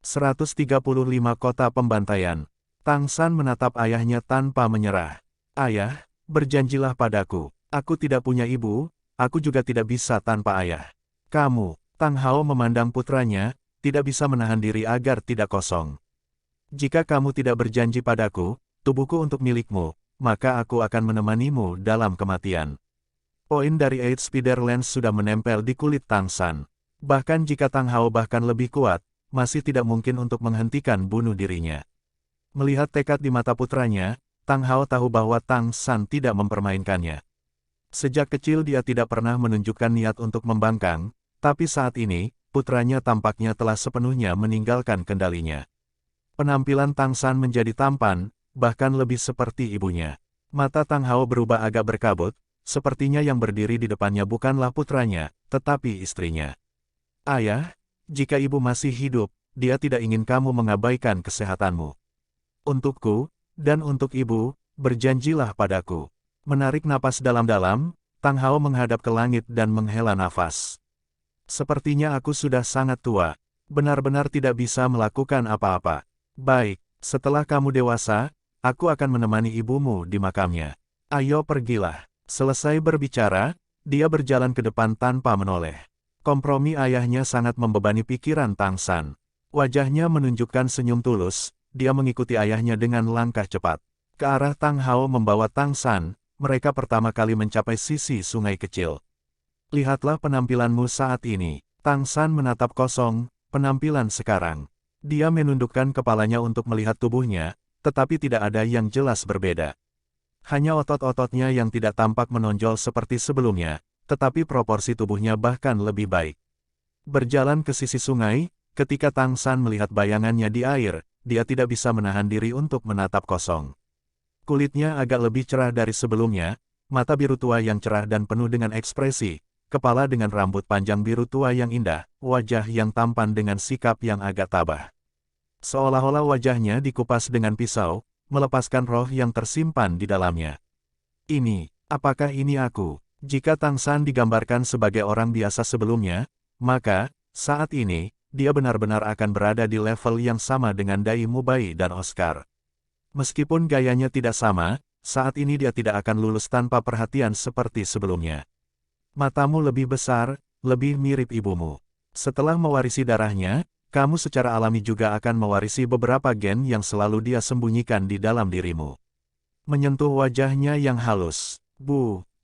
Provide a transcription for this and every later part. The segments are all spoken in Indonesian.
135 Kota Pembantaian. Tang San menatap ayahnya tanpa menyerah. Ayah, berjanjilah padaku. Aku tidak punya ibu, aku juga tidak bisa tanpa ayah. Kamu, Tang Hao memandang putranya, tidak bisa menahan diri agar tidak kosong. Jika kamu tidak berjanji padaku, tubuhku untuk milikmu, maka aku akan menemanimu dalam kematian. Poin dari Eight Spider Lens sudah menempel di kulit Tang San. Bahkan jika Tang Hao bahkan lebih kuat, masih tidak mungkin untuk menghentikan bunuh dirinya. Melihat tekad di mata putranya, Tang Hao tahu bahwa Tang San tidak mempermainkannya. Sejak kecil dia tidak pernah menunjukkan niat untuk membangkang, tapi saat ini, putranya tampaknya telah sepenuhnya meninggalkan kendalinya. Penampilan Tang San menjadi tampan, bahkan lebih seperti ibunya. Mata Tang Hao berubah agak berkabut, sepertinya yang berdiri di depannya bukanlah putranya, tetapi istrinya. Ayah, jika ibu masih hidup, dia tidak ingin kamu mengabaikan kesehatanmu. Untukku, dan untuk ibu, berjanjilah padaku. Menarik napas dalam-dalam, Tang Hao menghadap ke langit dan menghela nafas. Sepertinya aku sudah sangat tua, benar-benar tidak bisa melakukan apa-apa. Baik, setelah kamu dewasa, aku akan menemani ibumu di makamnya. Ayo pergilah. Selesai berbicara, dia berjalan ke depan tanpa menoleh. Kompromi ayahnya sangat membebani pikiran Tang San. Wajahnya menunjukkan senyum tulus, dia mengikuti ayahnya dengan langkah cepat. Ke arah Tang Hao membawa Tang San, mereka pertama kali mencapai sisi sungai kecil. Lihatlah penampilanmu saat ini. Tang San menatap kosong, penampilan sekarang. Dia menundukkan kepalanya untuk melihat tubuhnya, tetapi tidak ada yang jelas berbeda. Hanya otot-ototnya yang tidak tampak menonjol seperti sebelumnya, tetapi proporsi tubuhnya bahkan lebih baik. Berjalan ke sisi sungai, ketika Tang San melihat bayangannya di air, dia tidak bisa menahan diri untuk menatap kosong. Kulitnya agak lebih cerah dari sebelumnya, mata biru tua yang cerah dan penuh dengan ekspresi, kepala dengan rambut panjang biru tua yang indah, wajah yang tampan dengan sikap yang agak tabah. Seolah-olah wajahnya dikupas dengan pisau, melepaskan roh yang tersimpan di dalamnya. Apakah ini aku? Jika Tang San digambarkan sebagai orang biasa sebelumnya, maka, saat ini, dia benar-benar akan berada di level yang sama dengan Dai Mubai dan Oscar. Meskipun gayanya tidak sama, saat ini dia tidak akan lulus tanpa perhatian seperti sebelumnya. Matamu lebih besar, lebih mirip ibumu. Setelah mewarisi darahnya, kamu secara alami juga akan mewarisi beberapa gen yang selalu dia sembunyikan di dalam dirimu. Menyentuh wajahnya yang halus.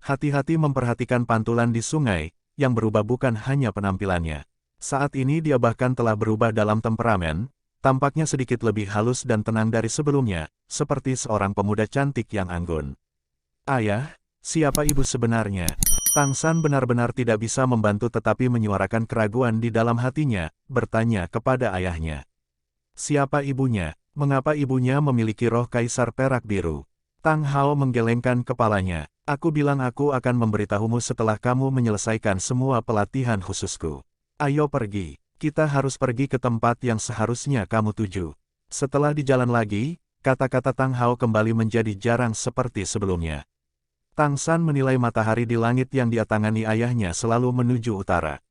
Hati-hati memperhatikan pantulan di sungai, yang berubah bukan hanya penampilannya. Saat ini dia bahkan telah berubah dalam temperamen, tampaknya sedikit lebih halus dan tenang dari sebelumnya, seperti seorang pemuda cantik yang anggun. Ayah, siapa ibu sebenarnya? Tang San benar-benar tidak bisa membantu tetapi menyuarakan keraguan di dalam hatinya, bertanya kepada ayahnya. Siapa ibunya? Mengapa ibunya memiliki roh kaisar perak biru? Tang Hao menggelengkan kepalanya. Aku bilang aku akan memberitahumu setelah kamu menyelesaikan semua pelatihan khususku. Ayo pergi, kita harus pergi ke tempat yang seharusnya kamu tuju. Setelah di jalan lagi, kata-kata Tang Hao kembali menjadi jarang seperti sebelumnya. Tang San menilai matahari di langit yang dia tangani ayahnya selalu menuju utara.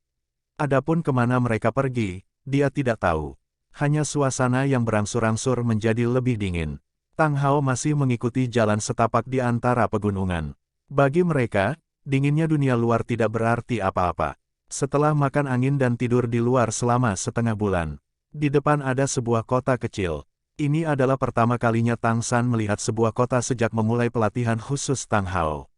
Adapun kemana mereka pergi, dia tidak tahu. Hanya suasana yang berangsur-angsur menjadi lebih dingin. Tang Hao masih mengikuti jalan setapak di antara pegunungan. Bagi mereka, dinginnya dunia luar tidak berarti apa-apa. Setelah makan angin dan tidur di luar selama setengah bulan, di depan ada sebuah kota kecil. Ini adalah pertama kalinya Tang San melihat sebuah kota sejak memulai pelatihan khusus Tang Hao.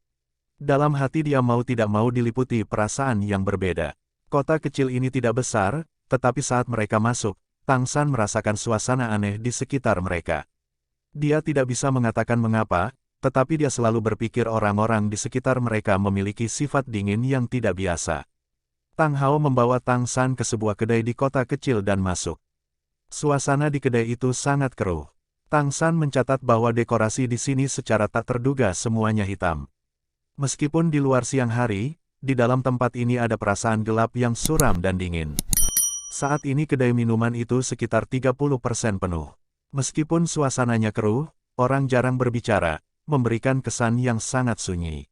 Dalam hati dia mau tidak mau diliputi perasaan yang berbeda. Kota kecil ini tidak besar, tetapi saat mereka masuk, Tang San merasakan suasana aneh di sekitar mereka. Dia tidak bisa mengatakan mengapa, tetapi dia selalu berpikir orang-orang di sekitar mereka memiliki sifat dingin yang tidak biasa. Tang Hao membawa Tang San ke sebuah kedai di kota kecil dan masuk. Suasana di kedai itu sangat keruh. Tang San mencatat bahwa dekorasi di sini secara tak terduga semuanya hitam. Meskipun di luar siang hari, di dalam tempat ini ada perasaan gelap yang suram dan dingin. Saat ini kedai minuman itu sekitar 30% penuh. Meskipun suasananya keruh, orang jarang berbicara, memberikan kesan yang sangat sunyi.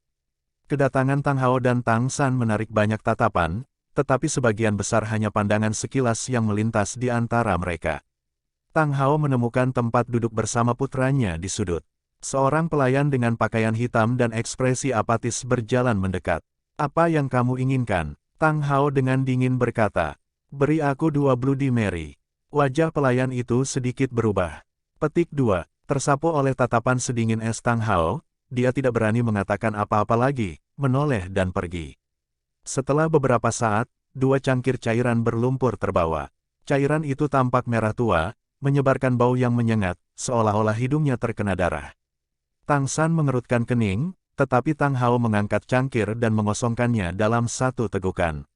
Kedatangan Tang Hao dan Tang San menarik banyak tatapan, tetapi sebagian besar hanya pandangan sekilas yang melintas di antara mereka. Tang Hao menemukan tempat duduk bersama putranya di sudut. Seorang pelayan dengan pakaian hitam dan ekspresi apatis berjalan mendekat. "Apa yang kamu inginkan?" Tang Hao dengan dingin berkata. "Beri aku 2 Bloody Mary." Wajah pelayan itu sedikit berubah. Petik 2. Tersapu oleh tatapan sedingin es Tang Hao, dia tidak berani mengatakan apa-apa lagi, menoleh dan pergi. Setelah beberapa saat, 2 cangkir cairan berlumpur terbawa. Cairan itu tampak merah tua, menyebarkan bau yang menyengat, seolah-olah hidungnya terkena darah. Tang San mengerutkan kening, tetapi Tang Hao mengangkat cangkir dan mengosongkannya dalam satu tegukan.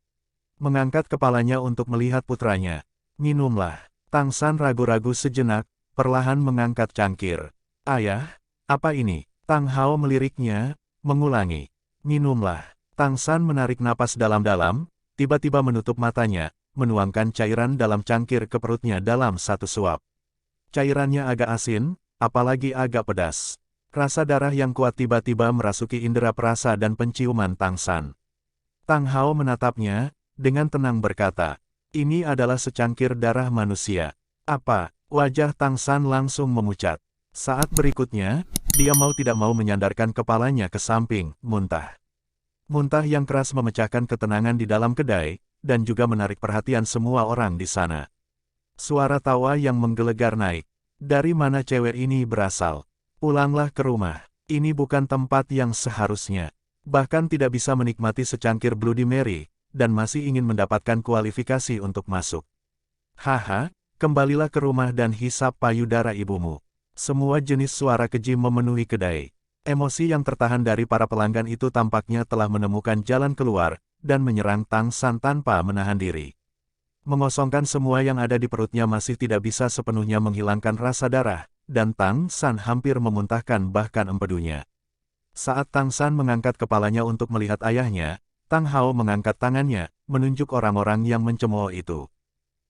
Mengangkat kepalanya untuk melihat putranya. "Minumlah." Tang San ragu-ragu sejenak, perlahan mengangkat cangkir. "Ayah, apa ini?" Tang Hao meliriknya, mengulangi. "Minumlah." Tang San menarik napas dalam-dalam, tiba-tiba menutup matanya, menuangkan cairan dalam cangkir ke perutnya dalam satu suap. Cairannya agak asin, apalagi agak pedas. Rasa darah yang kuat tiba-tiba merasuki indera perasa dan penciuman Tang San. Tang Hao menatapnya, dengan tenang berkata, "Ini adalah secangkir darah manusia." "Apa?" Wajah Tang San langsung memucat. Saat berikutnya, dia mau tidak mau menyandarkan kepalanya ke samping, muntah. Muntah yang keras memecahkan ketenangan di dalam kedai, dan juga menarik perhatian semua orang di sana. Suara tawa yang menggelegar naik. "Dari mana cewek ini berasal? Pulanglah ke rumah. Ini bukan tempat yang seharusnya." Bahkan tidak bisa menikmati secangkir Bloody Mary, dan masih ingin mendapatkan kualifikasi untuk masuk. "Haha, kembalilah ke rumah dan hisap payudara ibumu." Semua jenis suara keji memenuhi kedai. Emosi yang tertahan dari para pelanggan itu tampaknya telah menemukan jalan keluar, dan menyerang Tang San tanpa menahan diri. Mengosongkan semua yang ada di perutnya masih tidak bisa sepenuhnya menghilangkan rasa darah, dan Tang San hampir memuntahkan bahkan empedunya. Saat Tang San mengangkat kepalanya untuk melihat ayahnya, Tang Hao mengangkat tangannya, menunjuk orang-orang yang mencemooh itu.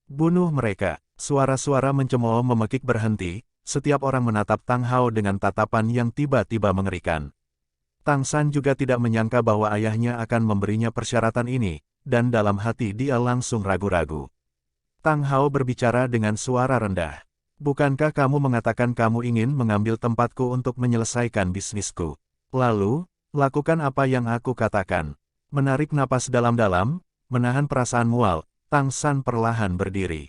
"Bunuh mereka." Suara-suara mencemooh memekik berhenti, setiap orang menatap Tang Hao dengan tatapan yang tiba-tiba mengerikan. Tang San juga tidak menyangka bahwa ayahnya akan memberinya persyaratan ini, dan dalam hati dia langsung ragu-ragu. Tang Hao berbicara dengan suara rendah. "Bukankah kamu mengatakan kamu ingin mengambil tempatku untuk menyelesaikan bisnisku? Lalu, lakukan apa yang aku katakan." Menarik napas dalam-dalam, menahan perasaan mual, Tang San perlahan berdiri.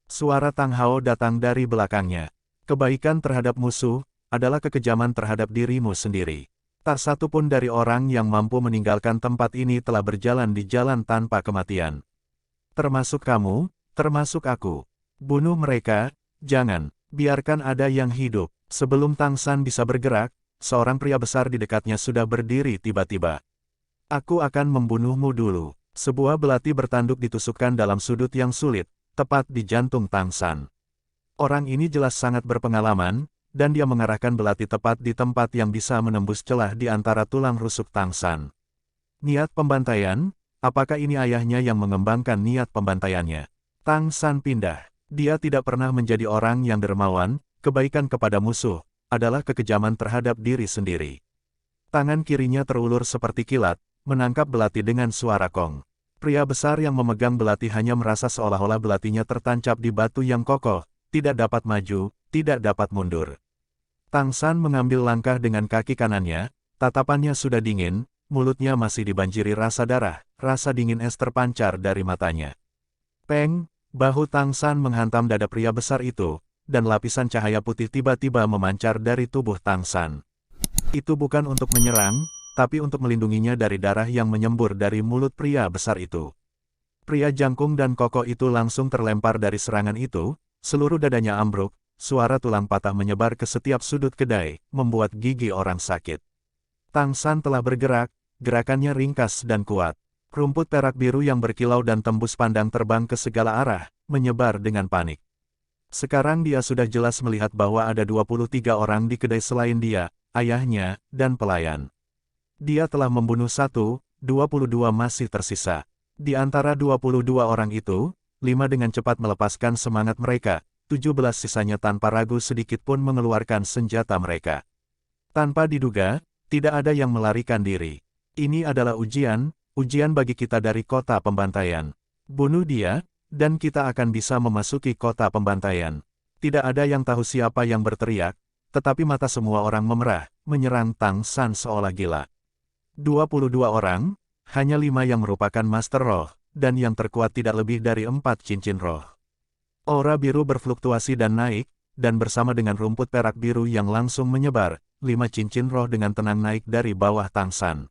Suara Tang Hao datang dari belakangnya. "Kebaikan terhadap musuh, adalah kekejaman terhadap dirimu sendiri. Tak satu pun dari orang yang mampu meninggalkan tempat ini telah berjalan di jalan tanpa kematian. Termasuk kamu, termasuk aku. Bunuh mereka, jangan, biarkan ada yang hidup." Sebelum Tang San bisa bergerak, seorang pria besar di dekatnya sudah berdiri tiba-tiba. "Aku akan membunuhmu dulu." Sebuah belati bertanduk ditusukkan dalam sudut yang sulit, tepat di jantung Tang San. Orang ini jelas sangat berpengalaman, dan dia mengarahkan belati tepat di tempat yang bisa menembus celah di antara tulang rusuk Tang San. Niat pembantaian, apakah ini ayahnya yang mengembangkan niat pembantaiannya? Tang San pindah. Dia tidak pernah menjadi orang yang dermawan, kebaikan kepada musuh, adalah kekejaman terhadap diri sendiri. Tangan kirinya terulur seperti kilat, menangkap belati dengan suara kong. Pria besar yang memegang belati hanya merasa seolah-olah belatinya tertancap di batu yang kokoh, tidak dapat maju, tidak dapat mundur. Tang San mengambil langkah dengan kaki kanannya, tatapannya sudah dingin, mulutnya masih dibanjiri rasa darah, rasa dingin es terpancar dari matanya. Peng, bahu Tang San menghantam dada pria besar itu, dan lapisan cahaya putih tiba-tiba memancar dari tubuh Tang San. Itu bukan untuk menyerang, tapi untuk melindunginya dari darah yang menyembur dari mulut pria besar itu. Pria jangkung dan kokoh itu langsung terlempar dari serangan itu, seluruh dadanya ambruk, suara tulang patah menyebar ke setiap sudut kedai, membuat gigi orang sakit. Tang San telah bergerak, gerakannya ringkas dan kuat. Rumput perak biru yang berkilau dan tembus pandang terbang ke segala arah, menyebar dengan panik. Sekarang dia sudah jelas melihat bahwa ada 23 orang di kedai selain dia, ayahnya, dan pelayan. Dia telah membunuh 1, 22 masih tersisa. Di antara 22 orang itu, 5 dengan cepat melepaskan semangat mereka, 17 sisanya tanpa ragu sedikit pun mengeluarkan senjata mereka. Tanpa diduga, tidak ada yang melarikan diri. "Ini adalah ujian bagi kita dari kota pembantaian. Bunuh dia, dan kita akan bisa memasuki kota pembantaian." Tidak ada yang tahu siapa yang berteriak, tetapi mata semua orang memerah, menyerang Tang San seolah gila. 22 orang, hanya 5 yang merupakan Master Roh, dan yang terkuat tidak lebih dari 4 cincin roh. Aura biru berfluktuasi dan naik, dan bersama dengan rumput perak biru yang langsung menyebar, 5 cincin roh dengan tenang naik dari bawah Tang San.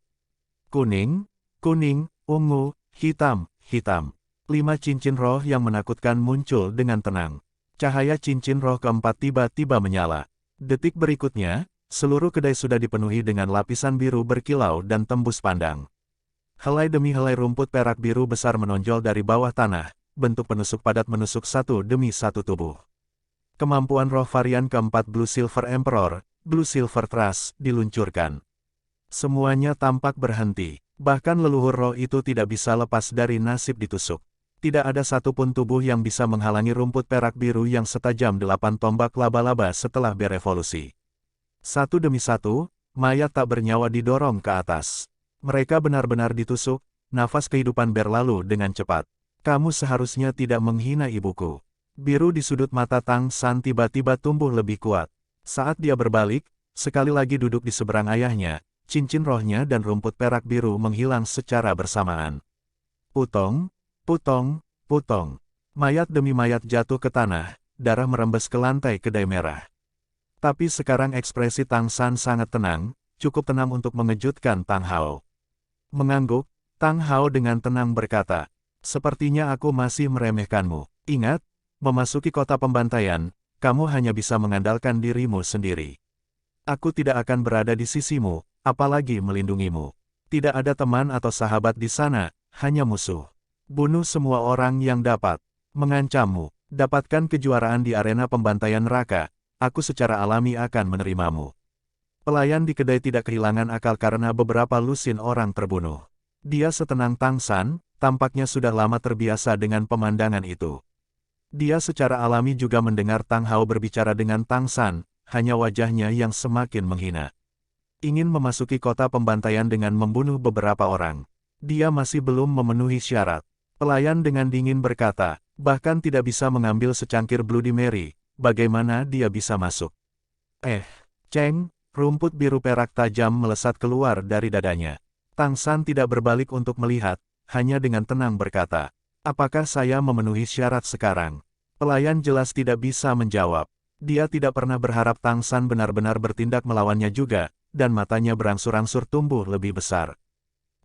Kuning, kuning, ungu, hitam, hitam. 5 cincin roh yang menakutkan muncul dengan tenang. Cahaya cincin roh keempat tiba-tiba menyala. Detik berikutnya, seluruh kedai sudah dipenuhi dengan lapisan biru berkilau dan tembus pandang. Helai demi helai rumput perak biru besar menonjol dari bawah tanah, bentuk penusuk padat menusuk satu demi satu tubuh. Kemampuan roh varian keempat Blue Silver Emperor, Blue Silver Trust, diluncurkan. Semuanya tampak berhenti, bahkan leluhur roh itu tidak bisa lepas dari nasib ditusuk. Tidak ada satupun tubuh yang bisa menghalangi rumput perak biru yang setajam 8 tombak laba-laba setelah berevolusi. Satu demi satu, mayat tak bernyawa didorong ke atas. Mereka benar-benar ditusuk, nafas kehidupan berlalu dengan cepat. Kamu seharusnya tidak menghina ibuku. Biru di sudut mata Tang San tiba-tiba tumbuh lebih kuat. Saat dia berbalik, sekali lagi duduk di seberang ayahnya, cincin rohnya dan rumput perak biru menghilang secara bersamaan. Putong, putong, putong. Mayat demi mayat jatuh ke tanah, darah merembes ke lantai kedai merah. Tapi sekarang ekspresi Tang San sangat tenang, cukup tenang untuk mengejutkan Tang Hao. Mengangguk, Tang Hao dengan tenang berkata, "Sepertinya aku masih meremehkanmu. Ingat, memasuki kota pembantaian, kamu hanya bisa mengandalkan dirimu sendiri. Aku tidak akan berada di sisimu, apalagi melindungimu. Tidak ada teman atau sahabat di sana, hanya musuh. Bunuh semua orang yang dapat mengancammu. Dapatkan kejuaraan di arena pembantaian neraka, aku secara alami akan menerimamu." Pelayan di kedai tidak kehilangan akal karena beberapa lusin orang terbunuh. Dia setenang Tang San, tampaknya sudah lama terbiasa dengan pemandangan itu. Dia secara alami juga mendengar Tang Hao berbicara dengan Tang San, hanya wajahnya yang semakin menghina. Ingin memasuki kota pembantaian dengan membunuh beberapa orang. Dia masih belum memenuhi syarat. Pelayan dengan dingin berkata, bahkan tidak bisa mengambil secangkir Bloody Mary, bagaimana dia bisa masuk? Cheng, rumput biru perak tajam melesat keluar dari dadanya. Tang San tidak berbalik untuk melihat, hanya dengan tenang berkata, apakah saya memenuhi syarat sekarang? Pelayan jelas tidak bisa menjawab. Dia tidak pernah berharap Tang San benar-benar bertindak melawannya juga, dan matanya berangsur-angsur tumbuh lebih besar.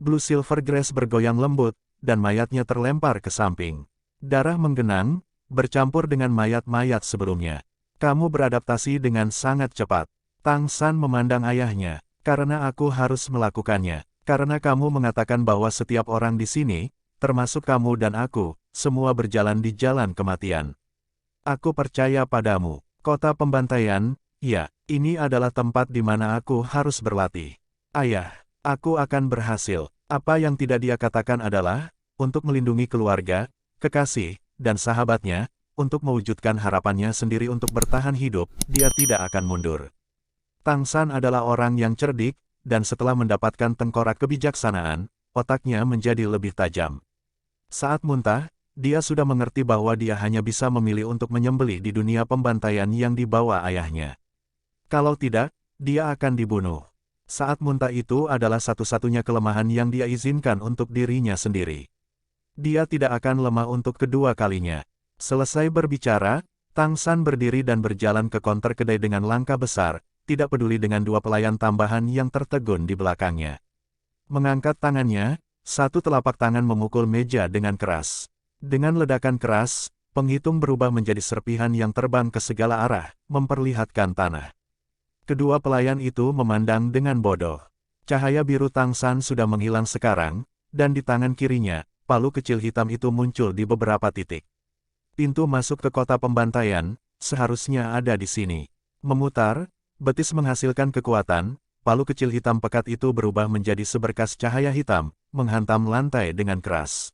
Blue Silver Grass bergoyang lembut, dan mayatnya terlempar ke samping. Darah menggenang, bercampur dengan mayat-mayat sebelumnya. Kamu beradaptasi dengan sangat cepat. Tang San memandang ayahnya, karena aku harus melakukannya. Karena kamu mengatakan bahwa setiap orang di sini, termasuk kamu dan aku, semua berjalan di jalan kematian. Aku percaya padamu. Kota pembantaian, ya, ini adalah tempat di mana aku harus berlatih. Ayah, aku akan berhasil. Apa yang tidak dia katakan adalah, untuk melindungi keluarga, kekasih, dan sahabatnya, untuk mewujudkan harapannya sendiri untuk bertahan hidup, dia tidak akan mundur. Tang San adalah orang yang cerdik, dan setelah mendapatkan tengkorak kebijaksanaan, otaknya menjadi lebih tajam. Saat muntah, dia sudah mengerti bahwa dia hanya bisa memilih untuk menyembelih di dunia pembantaian yang dibawa ayahnya. Kalau tidak, dia akan dibunuh. Saat muntah itu adalah satu-satunya kelemahan yang dia izinkan untuk dirinya sendiri. Dia tidak akan lemah untuk kedua kalinya. Selesai berbicara, Tang San berdiri dan berjalan ke konter kedai dengan langkah besar, tidak peduli dengan dua pelayan tambahan yang tertegun di belakangnya. Mengangkat tangannya, satu telapak tangan memukul meja dengan keras. Dengan ledakan keras, penghitung berubah menjadi serpihan yang terbang ke segala arah, memperlihatkan tanah. Kedua pelayan itu memandang dengan bodoh. Cahaya biru Tang San sudah menghilang sekarang, dan di tangan kirinya, palu kecil hitam itu muncul di beberapa titik. Pintu masuk ke kota pembantaian, seharusnya ada di sini. Memutar, betis menghasilkan kekuatan, palu kecil hitam pekat itu berubah menjadi seberkas cahaya hitam, menghantam lantai dengan keras.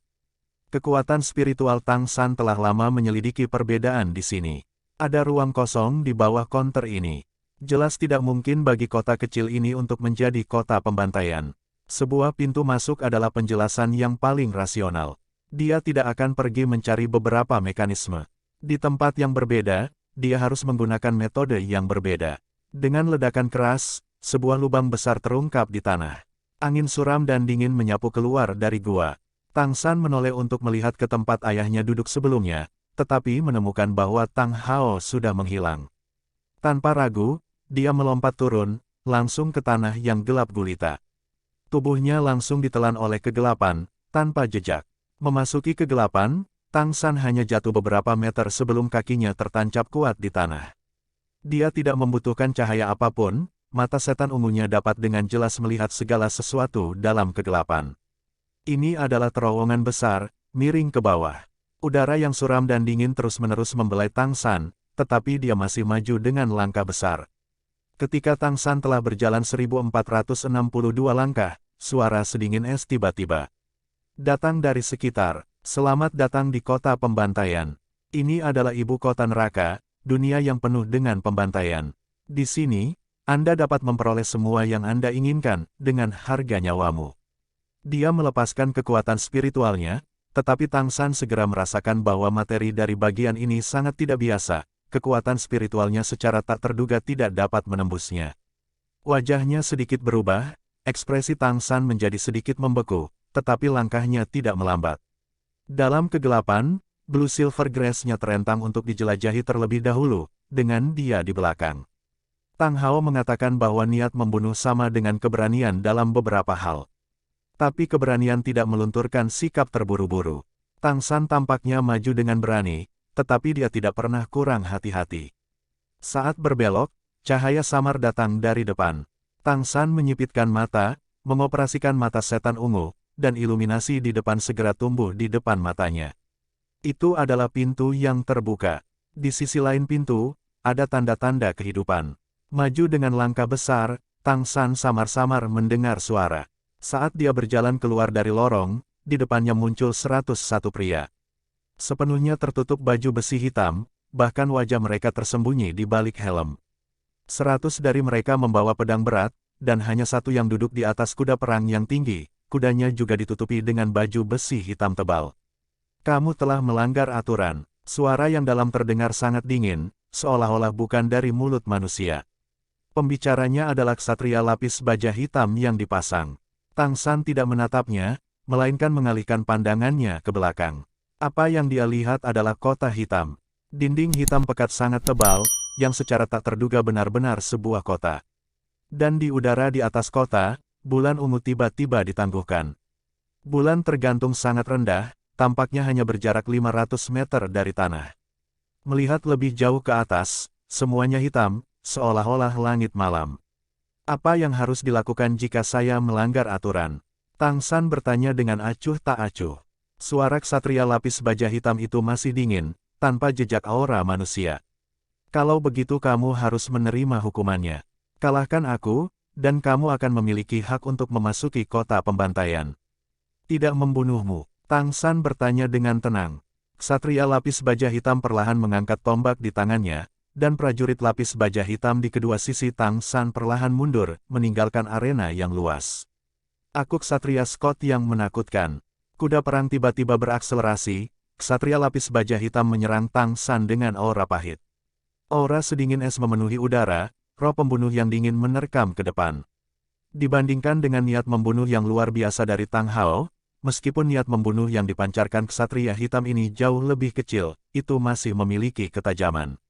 Kekuatan spiritual Tang San telah lama menyelidiki perbedaan di sini. Ada ruang kosong di bawah konter ini. Jelas tidak mungkin bagi kota kecil ini untuk menjadi kota pembantaian. Sebuah pintu masuk adalah penjelasan yang paling rasional. Dia tidak akan pergi mencari beberapa mekanisme. Di tempat yang berbeda, dia harus menggunakan metode yang berbeda. Dengan ledakan keras, sebuah lubang besar terungkap di tanah. Angin suram dan dingin menyapu keluar dari gua. Tang San menoleh untuk melihat ke tempat ayahnya duduk sebelumnya, tetapi menemukan bahwa Tang Hao sudah menghilang. Tanpa ragu, dia melompat turun, langsung ke tanah yang gelap gulita. Tubuhnya langsung ditelan oleh kegelapan, tanpa jejak. Memasuki kegelapan, Tang San hanya jatuh beberapa meter sebelum kakinya tertancap kuat di tanah. Dia tidak membutuhkan cahaya apapun, mata setan ungunya dapat dengan jelas melihat segala sesuatu dalam kegelapan. Ini adalah terowongan besar, miring ke bawah. Udara yang suram dan dingin terus-menerus membelai Tang San, tetapi dia masih maju dengan langkah besar. Ketika Tang San telah berjalan 1462 langkah, suara sedingin es tiba-tiba datang dari sekitar. Selamat datang di kota pembantaian. Ini adalah ibu kota neraka, dunia yang penuh dengan pembantaian. Di sini, Anda dapat memperoleh semua yang Anda inginkan, dengan harga nyawamu. Dia melepaskan kekuatan spiritualnya, tetapi Tang San segera merasakan bahwa materi dari bagian ini sangat tidak biasa. Kekuatan spiritualnya secara tak terduga tidak dapat menembusnya. Wajahnya sedikit berubah, ekspresi Tang San menjadi sedikit membeku, tetapi langkahnya tidak melambat. Dalam kegelapan, Blue Silver Grass-nya terentang untuk dijelajahi terlebih dahulu, dengan dia di belakang. Tang Hao mengatakan bahwa niat membunuh sama dengan keberanian dalam beberapa hal. Tapi keberanian tidak melunturkan sikap terburu-buru. Tang San tampaknya maju dengan berani, tetapi dia tidak pernah kurang hati-hati. Saat berbelok, cahaya samar datang dari depan. Tang San menyipitkan mata, mengoperasikan mata setan ungu, dan iluminasi di depan segera tumbuh di depan matanya. Itu adalah pintu yang terbuka. Di sisi lain pintu, ada tanda-tanda kehidupan. Maju dengan langkah besar, Tang San samar-samar mendengar suara. Saat dia berjalan keluar dari lorong, di depannya muncul 101 pria. Sepenuhnya tertutup baju besi hitam, bahkan wajah mereka tersembunyi di balik helm. 100 dari mereka membawa pedang berat, dan hanya satu yang duduk di atas kuda perang yang tinggi, kudanya juga ditutupi dengan baju besi hitam tebal. Kamu telah melanggar aturan. Suara yang dalam terdengar sangat dingin, seolah-olah bukan dari mulut manusia. Pembicaranya adalah ksatria lapis baja hitam yang dipasang. Tang San tidak menatapnya, melainkan mengalihkan pandangannya ke belakang. Apa yang dia lihat adalah kota hitam. Dinding hitam pekat sangat tebal, yang secara tak terduga benar-benar sebuah kota. Dan di udara di atas kota, bulan ungu tiba-tiba ditangguhkan. Bulan tergantung sangat rendah, tampaknya hanya berjarak 500 meter dari tanah. Melihat lebih jauh ke atas, semuanya hitam, seolah-olah langit malam. Apa yang harus dilakukan jika saya melanggar aturan? Tang San bertanya dengan acuh tak acuh. Suara ksatria lapis baja hitam itu masih dingin, tanpa jejak aura manusia. Kalau begitu kamu harus menerima hukumannya. Kalahkan aku, dan kamu akan memiliki hak untuk memasuki kota pembantaian. Tidak membunuhmu. Tang San bertanya dengan tenang. Ksatria lapis baja hitam perlahan mengangkat tombak di tangannya, dan prajurit lapis baja hitam di kedua sisi Tang San perlahan mundur, meninggalkan arena yang luas. Aku ksatria Scott yang menakutkan. Kuda perang tiba-tiba berakselerasi, ksatria lapis baja hitam menyerang Tang San dengan aura pahit. Aura sedingin es memenuhi udara, roh pembunuh yang dingin menerkam ke depan. Dibandingkan dengan niat membunuh yang luar biasa dari Tang Hao, meskipun niat membunuh yang dipancarkan ksatria hitam ini jauh lebih kecil, itu masih memiliki ketajaman.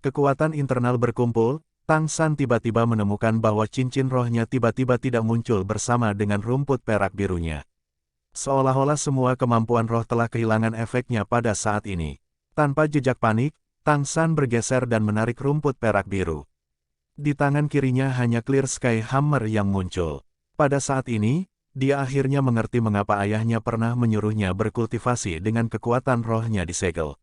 Kekuatan internal berkumpul, Tang San tiba-tiba menemukan bahwa cincin rohnya tiba-tiba tidak muncul bersama dengan rumput perak birunya. Seolah-olah semua kemampuan roh telah kehilangan efeknya pada saat ini. Tanpa jejak panik, Tang San bergeser dan menarik rumput perak biru. Di tangan kirinya hanya Clear Sky Hammer yang muncul. Pada saat ini, dia akhirnya mengerti mengapa ayahnya pernah menyuruhnya berkultivasi dengan kekuatan rohnya disegel.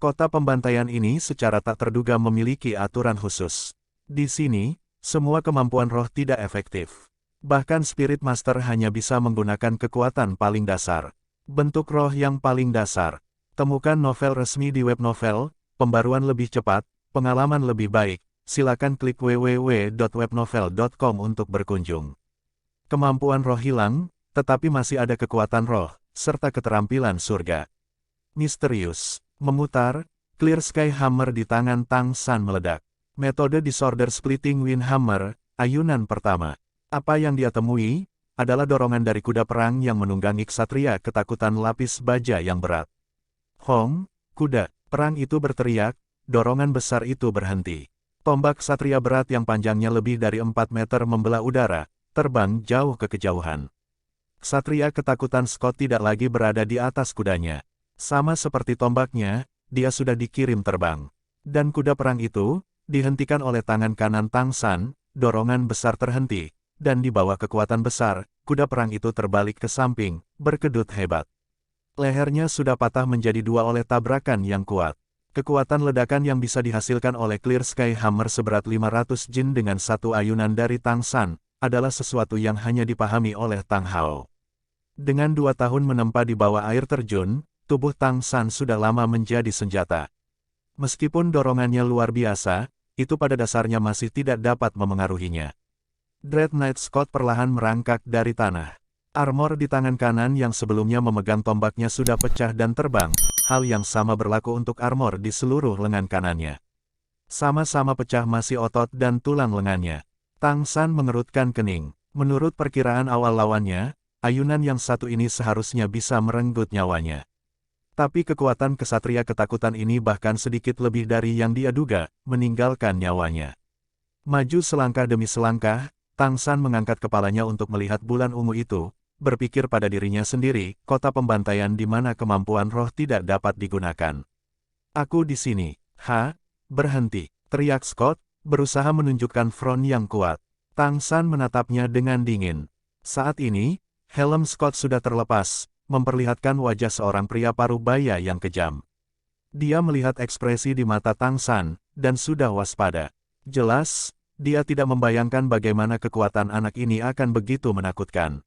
Kota pembantaian ini secara tak terduga memiliki aturan khusus. Di sini, semua kemampuan roh tidak efektif. Bahkan Spirit Master hanya bisa menggunakan kekuatan paling dasar. Bentuk roh yang paling dasar. Temukan novel resmi di web novel, pembaruan lebih cepat, pengalaman lebih baik. Silakan klik www.webnovel.com untuk berkunjung. Kemampuan roh hilang, tetapi masih ada kekuatan roh, serta keterampilan surga. Misterius. Memutar, Clear Sky Hammer di tangan Tang San meledak. Metode Disorder Splitting Wind Hammer, ayunan pertama. Apa yang dia temui, adalah dorongan dari kuda perang yang menunggangi ksatria ketakutan lapis baja yang berat. Hong, kuda perang itu berteriak, dorongan besar itu berhenti. Tombak ksatria berat yang panjangnya lebih dari 4 meter membelah udara, terbang jauh ke kejauhan. Ksatria ketakutan Scott tidak lagi berada di atas kudanya. Sama seperti tombaknya, dia sudah dikirim terbang. Dan kuda perang itu, dihentikan oleh tangan kanan Tang San, dorongan besar terhenti, dan di bawah kekuatan besar, kuda perang itu terbalik ke samping, berkedut hebat. Lehernya sudah patah menjadi dua oleh tabrakan yang kuat. Kekuatan ledakan yang bisa dihasilkan oleh Clear Sky Hammer seberat 500 jin dengan satu ayunan dari Tang San, adalah sesuatu yang hanya dipahami oleh Tang Hao. Dengan 2 tahun menempa di bawah air terjun, tubuh Tang San sudah lama menjadi senjata. Meskipun dorongannya luar biasa, itu pada dasarnya masih tidak dapat memengaruhinya. Dread Knight Scott perlahan merangkak dari tanah. Armor di tangan kanan yang sebelumnya memegang tombaknya sudah pecah dan terbang, hal yang sama berlaku untuk armor di seluruh lengan kanannya. Sama-sama pecah masih otot dan tulang lengannya. Tang San mengerutkan kening. Menurut perkiraan awal lawannya, ayunan yang satu ini seharusnya bisa merenggut nyawanya. Tapi kekuatan kesatria ketakutan ini bahkan sedikit lebih dari yang dia duga, meninggalkan nyawanya. Maju selangkah demi selangkah, Tang San mengangkat kepalanya untuk melihat bulan ungu itu, berpikir pada dirinya sendiri, kota pembantaian di mana kemampuan roh tidak dapat digunakan. Aku di sini. Berhenti, teriak Scott, berusaha menunjukkan front yang kuat. Tang San menatapnya dengan dingin. Saat ini, helm Scott sudah terlepas, memperlihatkan wajah seorang pria parubaya yang kejam. Dia melihat ekspresi di mata Tang San, dan sudah waspada. Jelas, dia tidak membayangkan bagaimana kekuatan anak ini akan begitu menakutkan.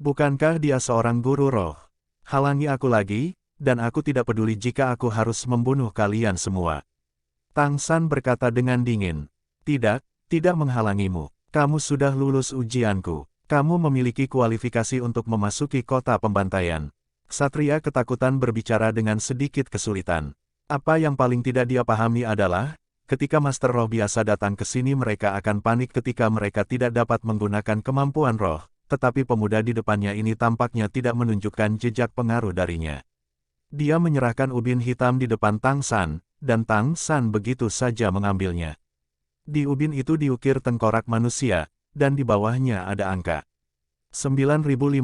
Bukankah dia seorang guru roh? Halangi aku lagi, dan aku tidak peduli jika aku harus membunuh kalian semua. Tang San berkata dengan dingin. Tidak menghalangimu. Kamu sudah lulus ujianku. Kamu memiliki kualifikasi untuk memasuki kota pembantaian. Ksatria ketakutan berbicara dengan sedikit kesulitan. Apa yang paling tidak dia pahami adalah, ketika Master Roh biasa datang ke sini mereka akan panik ketika mereka tidak dapat menggunakan kemampuan roh, tetapi pemuda di depannya ini tampaknya tidak menunjukkan jejak pengaruh darinya. Dia menyerahkan ubin hitam di depan Tang San, dan Tang San begitu saja mengambilnya. Di ubin itu diukir tengkorak manusia, dan di bawahnya ada angka 9528.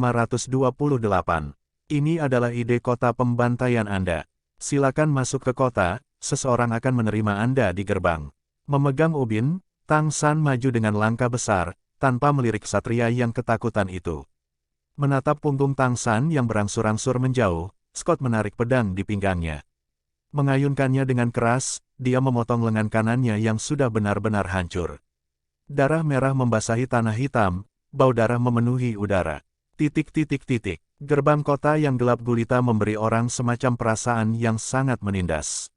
Ini adalah ide kota pembantaian Anda. Silakan masuk ke kota. Seseorang akan menerima Anda di gerbang. Memegang ubin, Tang San maju dengan langkah besar, tanpa melirik ksatria yang ketakutan itu. Menatap punggung Tang San yang berangsur-angsur menjauh, Scott menarik pedang di pinggangnya. Mengayunkannya dengan keras, dia memotong lengan kanannya yang sudah benar-benar hancur. Darah merah membasahi tanah hitam, bau darah memenuhi udara. Gerbang kota yang gelap gulita memberi orang semacam perasaan yang sangat menindas.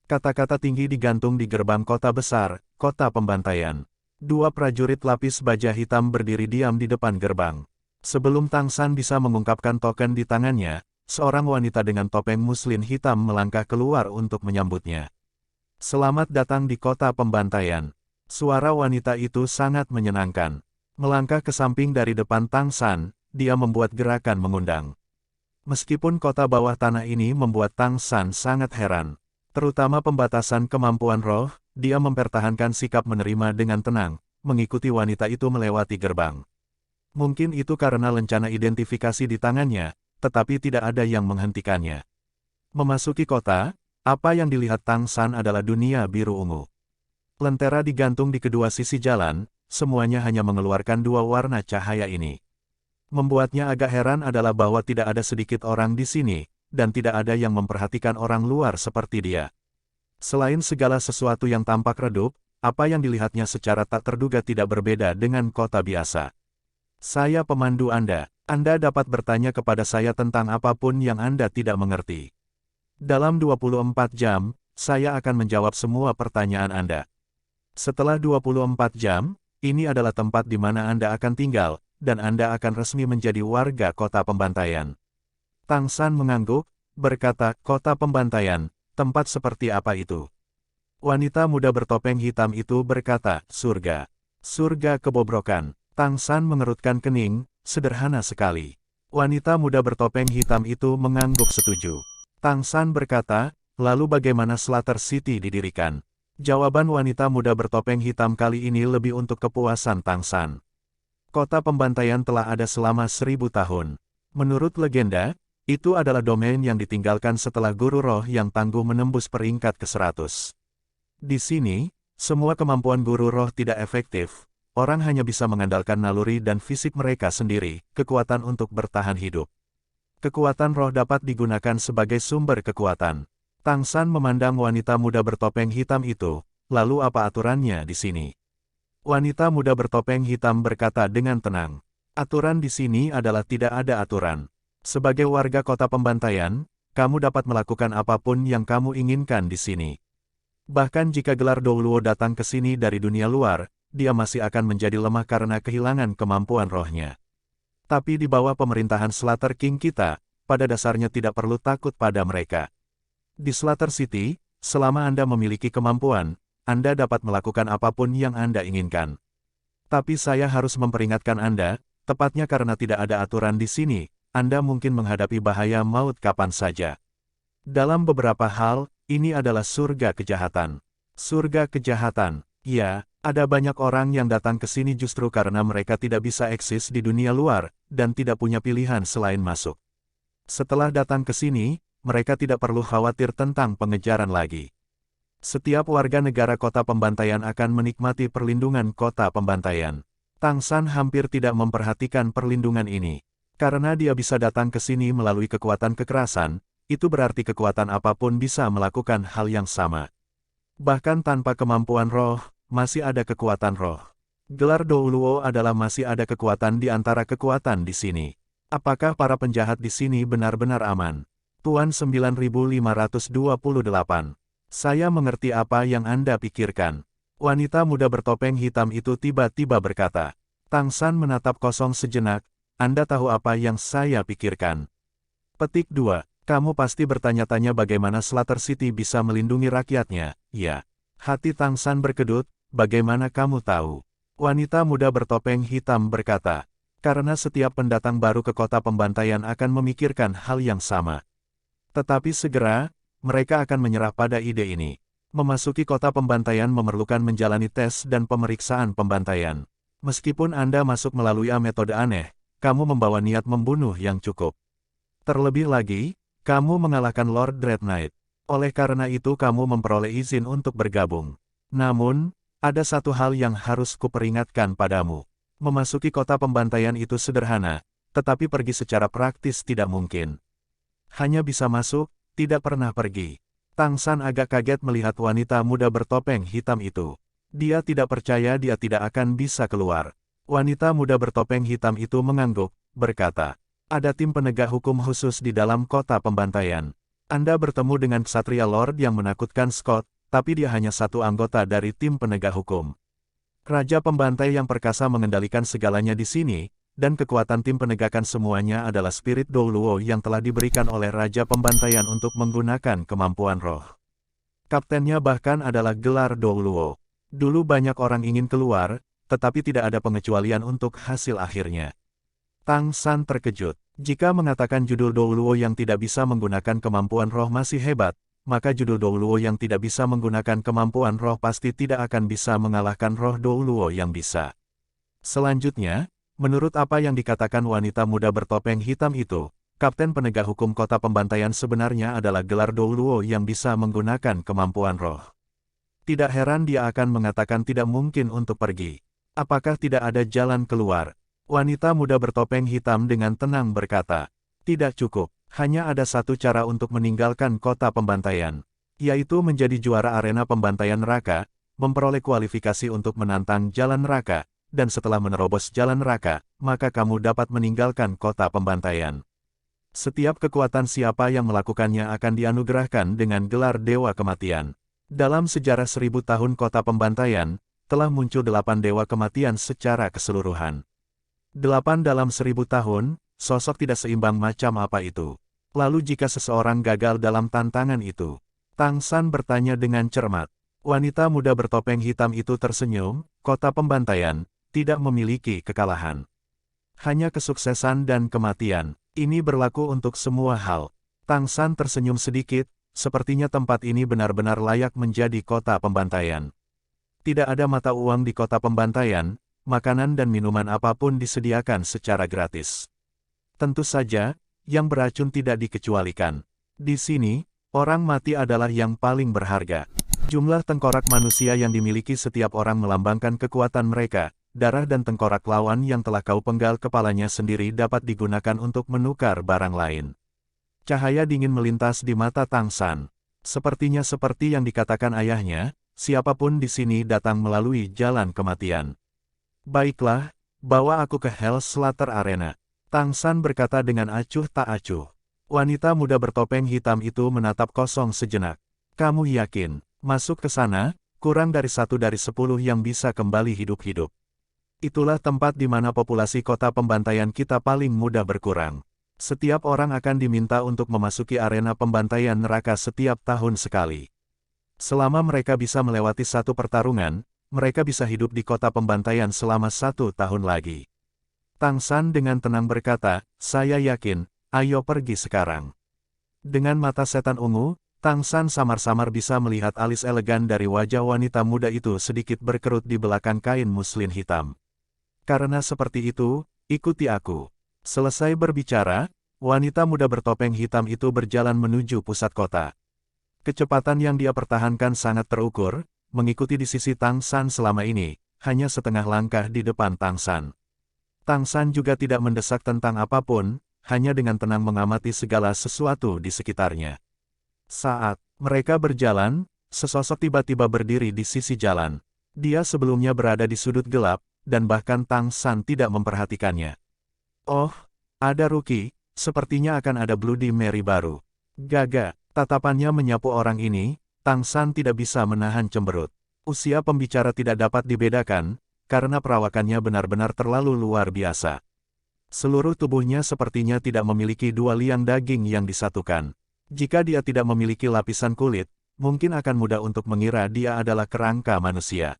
Kata-kata tinggi digantung di gerbang kota besar, kota pembantaian. 2 prajurit lapis baja hitam berdiri diam di depan gerbang. Sebelum Tang San bisa mengungkapkan token di tangannya, seorang wanita dengan topeng muslin hitam melangkah keluar untuk menyambutnya. Selamat datang di kota pembantaian. Suara wanita itu sangat menyenangkan. Melangkah ke samping dari depan Tang San, dia membuat gerakan mengundang. Meskipun kota bawah tanah ini membuat Tang San sangat heran. Terutama pembatasan kemampuan roh, dia mempertahankan sikap menerima dengan tenang, mengikuti wanita itu melewati gerbang. Mungkin itu karena lencana identifikasi di tangannya, tetapi tidak ada yang menghentikannya. Memasuki kota, apa yang dilihat Tang San adalah dunia biru ungu. Lentera digantung di kedua sisi jalan, semuanya hanya mengeluarkan 2 warna cahaya ini. Membuatnya agak heran adalah bahwa tidak ada sedikit orang di sini, dan tidak ada yang memperhatikan orang luar seperti dia. Selain segala sesuatu yang tampak redup, apa yang dilihatnya secara tak terduga tidak berbeda dengan kota biasa. Saya pemandu Anda. Anda dapat bertanya kepada saya tentang apapun yang Anda tidak mengerti. Dalam 24 jam, saya akan menjawab semua pertanyaan Anda. Setelah 24 jam, ini adalah tempat di mana Anda akan tinggal, dan Anda akan resmi menjadi warga kota pembantaian. Tang San mengangguk, berkata, kota pembantaian, Tempat seperti apa itu? Wanita muda bertopeng hitam itu berkata, surga. Surga kebobrokan. Tang San mengerutkan kening, sederhana sekali. Wanita muda bertopeng hitam itu mengangguk setuju. Tang San berkata, lalu bagaimana Slaughter City didirikan? Jawaban wanita muda bertopeng hitam kali ini lebih untuk kepuasan Tang San. Kota pembantaian telah ada selama 1000 tahun. Menurut legenda, itu adalah domain yang ditinggalkan setelah guru roh yang tangguh menembus peringkat ke-100. Di sini, semua kemampuan guru roh tidak efektif. Orang hanya bisa mengandalkan naluri dan fisik mereka sendiri, kekuatan untuk bertahan hidup. Kekuatan roh dapat digunakan sebagai sumber kekuatan. Tang San memandang wanita muda bertopeng hitam itu, lalu apa aturannya di sini? Wanita muda bertopeng hitam berkata dengan tenang. Aturan di sini adalah tidak ada aturan. Sebagai warga kota pembantaian, kamu dapat melakukan apapun yang kamu inginkan di sini. Bahkan jika gelar Douluo datang ke sini dari dunia luar, dia masih akan menjadi lemah karena kehilangan kemampuan rohnya. Tapi di bawah pemerintahan Slaughter King kita, pada dasarnya tidak perlu takut pada mereka. Di Slaughter City, selama Anda memiliki kemampuan, Anda dapat melakukan apapun yang Anda inginkan. Tapi saya harus memperingatkan Anda, tepatnya karena tidak ada aturan di sini, Anda mungkin menghadapi bahaya maut kapan saja. Dalam beberapa hal, ini adalah surga kejahatan. Surga kejahatan, ya, ada banyak orang yang datang ke sini justru karena mereka tidak bisa eksis di dunia luar, dan tidak punya pilihan selain masuk. Setelah datang ke sini, mereka tidak perlu khawatir tentang pengejaran lagi. Setiap warga negara kota pembantaian akan menikmati perlindungan kota pembantaian. Tang San hampir tidak memperhatikan perlindungan ini. Karena dia bisa datang ke sini melalui kekuatan kekerasan, itu berarti kekuatan apapun bisa melakukan hal yang sama. Bahkan tanpa kemampuan roh, masih ada kekuatan roh. Gelar Douluo adalah masih ada kekuatan di antara kekuatan di sini. Apakah para penjahat di sini benar-benar aman? Tuan 9528. Saya mengerti apa yang Anda pikirkan. Wanita muda bertopeng hitam itu tiba-tiba berkata. Tang San menatap kosong sejenak, Anda tahu apa yang saya pikirkan. Petik 2. Kamu pasti bertanya-tanya bagaimana Slaughter City bisa melindungi rakyatnya, ya. Hati Tang San berkedut, bagaimana kamu tahu? Wanita muda bertopeng hitam berkata, karena setiap pendatang baru ke kota pembantaian akan memikirkan hal yang sama. Tetapi segera, mereka akan menyerah pada ide ini. Memasuki kota pembantaian memerlukan menjalani tes dan pemeriksaan pembantaian. Meskipun Anda masuk melalui metode aneh, kamu membawa niat membunuh yang cukup. Terlebih lagi, kamu mengalahkan Lord Dread Knight. Oleh karena itu kamu memperoleh izin untuk bergabung. Namun, ada satu hal yang harus kuperingatkan padamu. Memasuki kota pembantaian itu sederhana, tetapi pergi secara praktis tidak mungkin. Hanya bisa masuk, tidak pernah pergi. Tang San agak kaget melihat wanita muda bertopeng hitam itu. Dia tidak percaya dia tidak akan bisa keluar. Wanita muda bertopeng hitam itu mengangguk, berkata, ada tim penegak hukum khusus di dalam kota pembantaian. Anda bertemu dengan Ksatria Lord yang menakutkan Scott, tapi dia hanya satu anggota dari tim penegak hukum. Raja pembantai yang perkasa mengendalikan segalanya di sini, dan kekuatan tim penegakan semuanya adalah spirit Douluo yang telah diberikan oleh Raja Pembantaian untuk menggunakan kemampuan roh. Kaptennya bahkan adalah gelar Douluo. Dulu banyak orang ingin keluar, tetapi tidak ada pengecualian untuk hasil akhirnya. Tang San terkejut. Jika mengatakan judul Douluo yang tidak bisa menggunakan kemampuan roh masih hebat, maka judul Douluo yang tidak bisa menggunakan kemampuan roh pasti tidak akan bisa mengalahkan roh Douluo yang bisa. Selanjutnya, menurut apa yang dikatakan wanita muda bertopeng hitam itu, Kapten Penegak Hukum Kota Pembantaian sebenarnya adalah gelar Douluo yang bisa menggunakan kemampuan roh. Tidak heran dia akan mengatakan tidak mungkin untuk pergi. Apakah tidak ada jalan keluar? Wanita muda bertopeng hitam dengan tenang berkata, tidak cukup, hanya ada satu cara untuk meninggalkan kota pembantaian, yaitu menjadi juara arena pembantaian neraka, memperoleh kualifikasi untuk menantang jalan neraka, dan setelah menerobos jalan neraka, maka kamu dapat meninggalkan kota pembantaian. Setiap kekuatan siapa yang melakukannya akan dianugerahkan dengan gelar Dewa Kematian. Dalam sejarah 1000 tahun kota pembantaian, telah muncul 8 Dewa Kematian secara keseluruhan. 8 dalam 1000 tahun, sosok tidak seimbang macam apa itu. Lalu jika seseorang gagal dalam tantangan itu, Tang San bertanya dengan cermat. Wanita muda bertopeng hitam itu tersenyum, kota pembantaian, tidak memiliki kekalahan. Hanya kesuksesan dan kematian. Ini berlaku untuk semua hal. Tang San tersenyum sedikit, sepertinya tempat ini benar-benar layak menjadi kota pembantaian. Tidak ada mata uang di kota pembantaian, makanan dan minuman apapun disediakan secara gratis. Tentu saja, yang beracun tidak dikecualikan. Di sini, orang mati adalah yang paling berharga. Jumlah tengkorak manusia yang dimiliki setiap orang melambangkan kekuatan mereka. Darah dan tengkorak lawan yang telah kau penggal kepalanya sendiri dapat digunakan untuk menukar barang lain. Cahaya dingin melintas di mata Tang San. Sepertinya seperti yang dikatakan ayahnya, siapapun di sini datang melalui jalan kematian. Baiklah, bawa aku ke Hell Slaughter Arena. Tang San berkata dengan acuh tak acuh. Wanita muda bertopeng hitam itu menatap kosong sejenak. Kamu yakin, masuk ke sana, kurang dari 1 dari 10 yang bisa kembali hidup-hidup. Itulah tempat di mana populasi kota pembantaian kita paling mudah berkurang. Setiap orang akan diminta untuk memasuki arena pembantaian neraka setiap tahun sekali. Selama mereka bisa melewati satu pertarungan, mereka bisa hidup di kota pembantaian selama 1 tahun lagi. Tang San dengan tenang berkata, saya yakin, ayo pergi sekarang. Dengan mata setan ungu, Tang San samar-samar bisa melihat alis elegan dari wajah wanita muda itu sedikit berkerut di belakang kain muslin hitam. Karena seperti itu, ikuti aku. Selesai berbicara, wanita muda bertopeng hitam itu berjalan menuju pusat kota. Kecepatan yang dia pertahankan sangat terukur, mengikuti di sisi Tang San selama ini, hanya setengah langkah di depan Tang San. Tang San juga tidak mendesak tentang apapun, hanya dengan tenang mengamati segala sesuatu di sekitarnya. Saat mereka berjalan, sesosok tiba-tiba berdiri di sisi jalan. Dia sebelumnya berada di sudut gelap, dan bahkan Tang San tidak memperhatikannya. Oh, ada Ruki, sepertinya akan ada Bloody Mary baru. Gaga, tatapannya menyapu orang ini, Tang San tidak bisa menahan cemberut. Usia pembicara tidak dapat dibedakan, karena perawakannya benar-benar terlalu luar biasa. Seluruh tubuhnya sepertinya tidak memiliki 2 liang daging yang disatukan. Jika dia tidak memiliki lapisan kulit, mungkin akan mudah untuk mengira dia adalah kerangka manusia.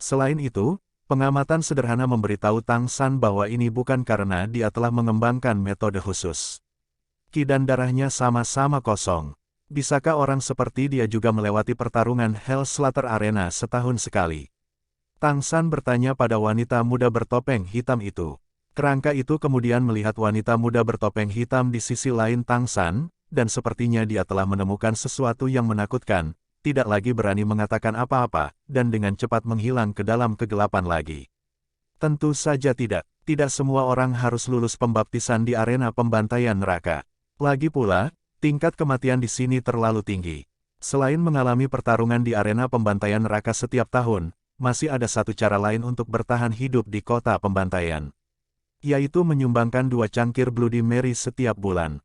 Selain itu, pengamatan sederhana memberitahu Tang San bahwa ini bukan karena dia telah mengembangkan metode khusus. Ki dan darahnya sama-sama kosong. Bisakah orang seperti dia juga melewati pertarungan Hell Slaughter Arena setahun sekali? Tang San bertanya pada wanita muda bertopeng hitam itu. Kerangka itu kemudian melihat wanita muda bertopeng hitam di sisi lain Tang San, dan sepertinya dia telah menemukan sesuatu yang menakutkan, tidak lagi berani mengatakan apa-apa, dan dengan cepat menghilang ke dalam kegelapan lagi. Tentu saja tidak semua orang harus lulus pembaptisan di arena pembantaian neraka. Lagi pula, tingkat kematian di sini terlalu tinggi. Selain mengalami pertarungan di arena pembantaian neraka setiap tahun, masih ada satu cara lain untuk bertahan hidup di kota pembantaian. Yaitu menyumbangkan 2 cangkir Bloody Mary setiap bulan.